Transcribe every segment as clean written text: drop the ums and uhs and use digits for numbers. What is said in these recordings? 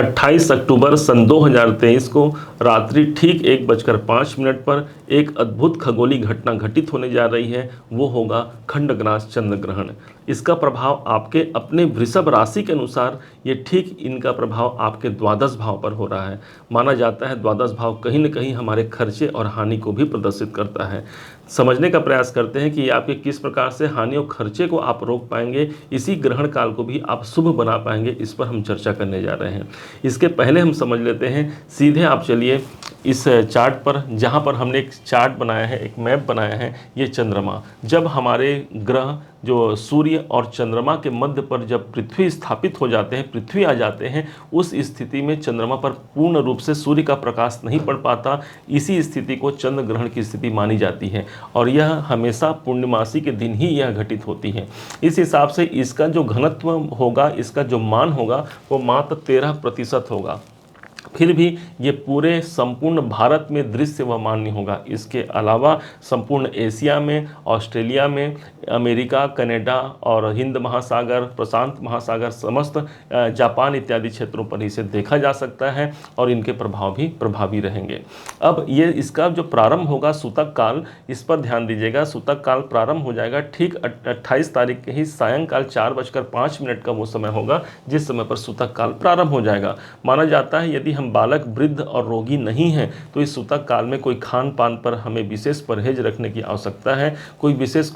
28 अक्टूबर सन 2023 को रात्रि ठीक 1:05 पर एक अद्भुत खगोलीय घटना घटित होने जा रही है। वो होगा खंडग्रास चंद्र ग्रहण। इसका प्रभाव आपके अपने वृषभ राशि के अनुसार ये ठीक इनका प्रभाव आपके द्वादश भाव पर हो रहा है। माना जाता है द्वादश भाव कहीं न कहीं हमारे खर्चे और हानि को भी प्रदर्शित करता है। समझने का प्रयास करते हैं कि आपके किस प्रकार से हानि और खर्चे को आप रोक पाएंगे, इसी ग्रहण काल को भी आप शुभ बना पाएंगे, इस पर हम चर्चा करने जा रहे हैं। इसके पहले हम समझ लेते हैं, सीधे आप चलिए इस चार्ट पर, जहाँ पर हमने एक चार्ट बनाया है, एक मैप बनाया है। ये चंद्रमा, जब हमारे ग्रह जो सूर्य और चंद्रमा के मध्य पर जब पृथ्वी स्थापित हो जाते हैं, पृथ्वी आ जाते हैं, उस स्थिति में चंद्रमा पर पूर्ण रूप से सूर्य का प्रकाश नहीं पड़ पाता। इसी स्थिति को चंद्र ग्रहण की स्थिति मानी जाती है और यह हमेशा पूर्णिमासी के दिन ही यह घटित होती है। इस हिसाब से इसका जो घनत्व होगा, इसका जो मान होगा, वो मात्र 13% होगा। फिर भी ये पूरे संपूर्ण भारत में दृश्य व मान्य होगा। इसके अलावा संपूर्ण एशिया में, ऑस्ट्रेलिया में, अमेरिका, कनाडा और हिंद महासागर, प्रशांत महासागर, समस्त जापान इत्यादि क्षेत्रों पर इसे देखा जा सकता है और इनके प्रभाव भी प्रभावी रहेंगे। अब ये इसका जो प्रारंभ होगा सूतक काल, इस पर ध्यान दीजिएगा। सूतक काल प्रारंभ हो जाएगा ठीक 28 तारीख के ही सायंकाल 4:05 का वो समय होगा जिस समय पर सूतक काल प्रारंभ हो जाएगा। माना जाता है यदि हम बालक, वृद्ध और रोगी नहीं हैं तो इस सूतक काल में कोई खान पान पर हमें विशेष परहेज रखने की आवश्यकता है। कोई विशेष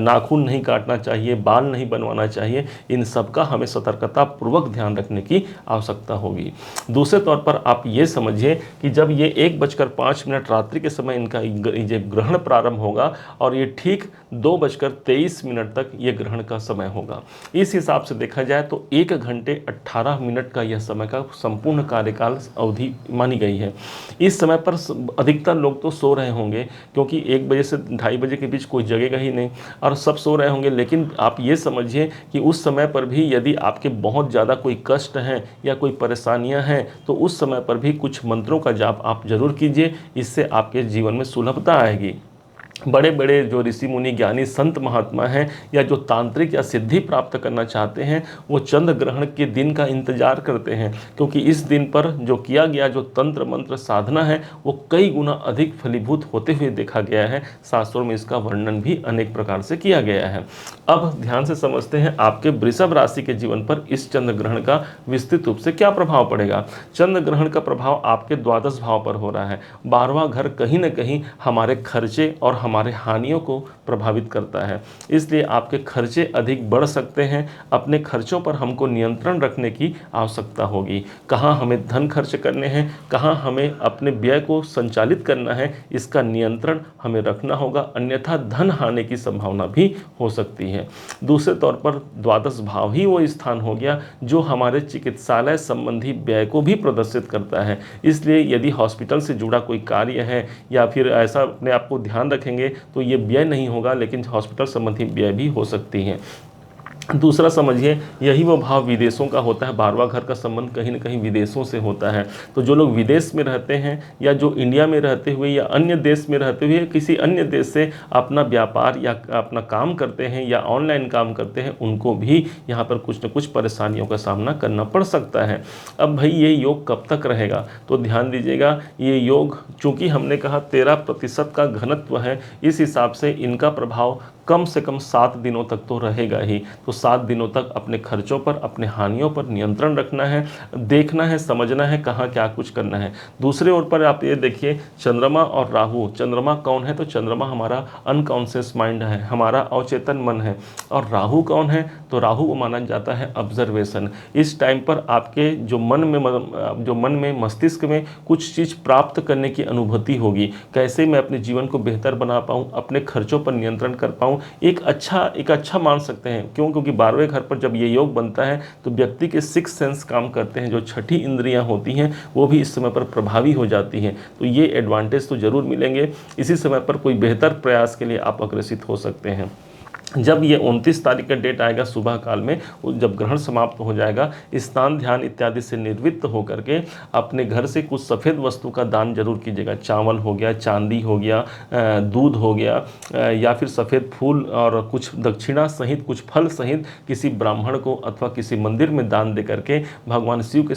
नाखून नहीं काटना चाहिए, बाल नहीं बनवाना चाहिए। इन सब का हमें सतर्कता पूर्वक ध्यान रखने की आवश्यकता होगी। दूसरे तौर पर आप ये समझिए कि जब ये 1:05 रात्रि के समय इनका ये ग्रहण प्रारंभ होगा और ये ठीक 2:23 तक ये ग्रहण का समय होगा। इस हिसाब से देखा जाए तो 1 घंटे 18 मिनट का यह समय का संपूर्ण कार्यकाल अवधि मानी गई है। इस समय पर अधिकतर लोग तो सो रहे होंगे, क्योंकि 1 बजे से 2:30 बजे के बीच कोई जगेगा ही नहीं और सब सो रहे होंगे। लेकिन आप ये समझिए कि उस समय पर भी यदि आपके बहुत ज़्यादा कोई कष्ट हैं या कोई परेशानियां हैं तो उस समय पर भी कुछ मंत्रों का जाप आप जरूर कीजिए। इससे आपके जीवन में सुलभता आएगी। बड़े बड़े जो ऋषि मुनि, ज्ञानी, संत, महात्मा हैं या जो तांत्रिक या सिद्धि प्राप्त करना चाहते हैं, वो चंद्र ग्रहण के दिन का इंतजार करते हैं, क्योंकि इस दिन पर जो किया गया जो तंत्र मंत्र साधना है वो कई गुना अधिक फलीभूत होते हुए देखा गया है। शास्त्रों में इसका वर्णन भी अनेक प्रकार से किया गया है। अब ध्यान से समझते हैं आपके वृषभ राशि के जीवन पर इस चंद्र ग्रहण का विस्तृत रूप से क्या प्रभाव पड़ेगा। चंद्र ग्रहण का प्रभाव आपके द्वादश भाव पर हो रहा है। 12वां घर कहीं ना कहीं हमारे खर्चे और हमारे हानियों को प्रभावित करता है, इसलिए आपके खर्चे अधिक बढ़ सकते हैं। अपने खर्चों पर हमको नियंत्रण रखने की आवश्यकता होगी। कहाँ हमें धन खर्च करने हैं, कहाँ हमें अपने व्यय को संचालित करना है, इसका नियंत्रण हमें रखना होगा, अन्यथा धन हानि की संभावना भी हो सकती है। दूसरे तौर पर द्वादश भाव ही वो स्थान हो गया जो हमारे चिकित्सालय संबंधी व्यय को भी प्रदर्शित करता है। इसलिए यदि हॉस्पिटल से जुड़ा कोई कार्य है या फिर ऐसा अपने आप को ध्यान रखेंगे तो ये व्यय नहीं होगा, लेकिन हॉस्पिटल संबंधी व्यय भी हो सकती हैं। दूसरा समझिए, यही वो भाव विदेशों का होता है। 12वां घर का संबंध कहीं ना कहीं विदेशों से होता है। तो जो लोग विदेश में रहते हैं या जो इंडिया में रहते हुए या अन्य देश में रहते हुए किसी अन्य देश से अपना व्यापार या अपना काम करते हैं या ऑनलाइन काम करते हैं, उनको भी यहाँ पर कुछ न कुछ परेशानियों का सामना करना पड़ सकता है। अब भाई ये योग कब तक रहेगा, तो ध्यान दीजिएगा। ये योग चूँकि हमने कहा 13% का घनत्व है, इस हिसाब से इनका प्रभाव कम से कम 7 दिनों तक तो रहेगा ही। तो 7 दिनों तक अपने खर्चों पर, अपने हानियों पर नियंत्रण रखना है, देखना है, समझना है कहाँ क्या कुछ करना है। दूसरे ओर पर आप ये देखिए, चंद्रमा और राहु। चंद्रमा कौन है, तो चंद्रमा हमारा अनकॉन्शियस माइंड है, हमारा अवचेतन मन है। और राहु कौन है, तो राहु को माना जाता है ऑब्जर्वेशन। इस टाइम पर आपके जो मन में मस्तिष्क में कुछ चीज़ प्राप्त करने की अनुभूति होगी। कैसे मैं अपने जीवन को बेहतर बना पाऊँ, अपने खर्चों पर नियंत्रण कर पाऊँ, एक अच्छा मान सकते हैं। क्यों, क्योंकि 12वें घर पर जब ये योग बनता है तो व्यक्ति के 6 सेंस काम करते हैं, जो छठी इंद्रियां होती हैं वो भी इस समय पर प्रभावी हो जाती हैं। तो ये एडवांटेज तो जरूर मिलेंगे। इसी समय पर कोई बेहतर प्रयास के लिए आप अग्रसित हो सकते हैं। जब ये 29 तारीख का डेट आएगा सुबह काल में, जब ग्रहण समाप्त हो जाएगा, स्नान ध्यान इत्यादि से निर्वृत्त होकर के अपने घर से कुछ सफ़ेद वस्तु का दान जरूर कीजिएगा। चावल हो गया, चांदी हो गया, दूध हो गया, या फिर सफ़ेद फूल और कुछ दक्षिणा सहित, कुछ फल सहित किसी ब्राह्मण को अथवा किसी मंदिर में दान दे करके भगवान शिव के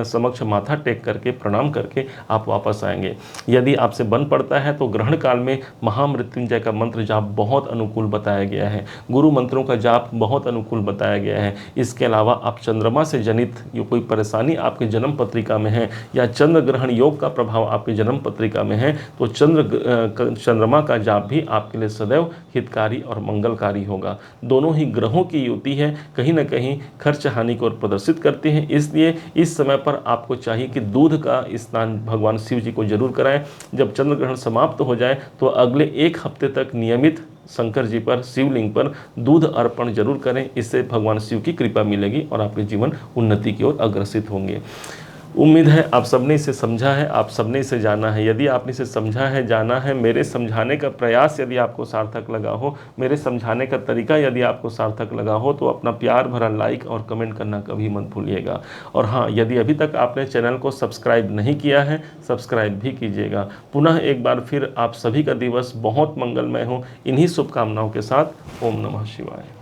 समक्ष माथा टेक करके प्रणाम करके आप वापस आएंगे। यदि आपसे बन पड़ता है तो ग्रहण काल में महामृत्युंजय का मंत्र जाप बहुत अनुकूल बताया गया है, गुरु मंत्रों का जाप बहुत अनुकूल बताया गया है। इसके अलावा आप चंद्रमा से जनित ये कोई परेशानी आपके जन्म पत्रिका में है या चंद्र ग्रहण योग का प्रभाव आपकी जन्म पत्रिका में है, तो चंद्रमा का जाप भी आपके लिए सदैव हितकारी और मंगलकारी होगा। दोनों ही ग्रहों की युति है, कहीं ना कहीं खर्च हानि को प्रदर्शित करती है। इसलिए इस समय पर आपको चाहिए कि दूध का स्नान भगवान शिव जी को जरूर कराएं। जब चंद्र ग्रहण समाप्त हो जाए तो अगले 1 हफ्ते तक नियमित शंकर जी पर, शिवलिंग पर दूध अर्पण जरूर करें। इससे भगवान शिव की कृपा मिलेगी और आपके जीवन उन्नति की ओर अग्रसित होंगे। उम्मीद है आप सबने इसे समझा है, आप सबने इसे जाना है। यदि आपने इसे समझा है, जाना है, मेरे समझाने का प्रयास यदि आपको सार्थक लगा हो, मेरे समझाने का तरीका यदि आपको सार्थक लगा हो, तो अपना प्यार भरा लाइक और कमेंट करना कभी मत भूलिएगा। और हाँ, यदि अभी तक आपने चैनल को सब्सक्राइब नहीं किया है, सब्सक्राइब भी कीजिएगा। पुनः एक बार फिर आप सभी का दिवस बहुत मंगलमय हो, इन्हीं शुभकामनाओं के साथ। ओम नमः शिवाय।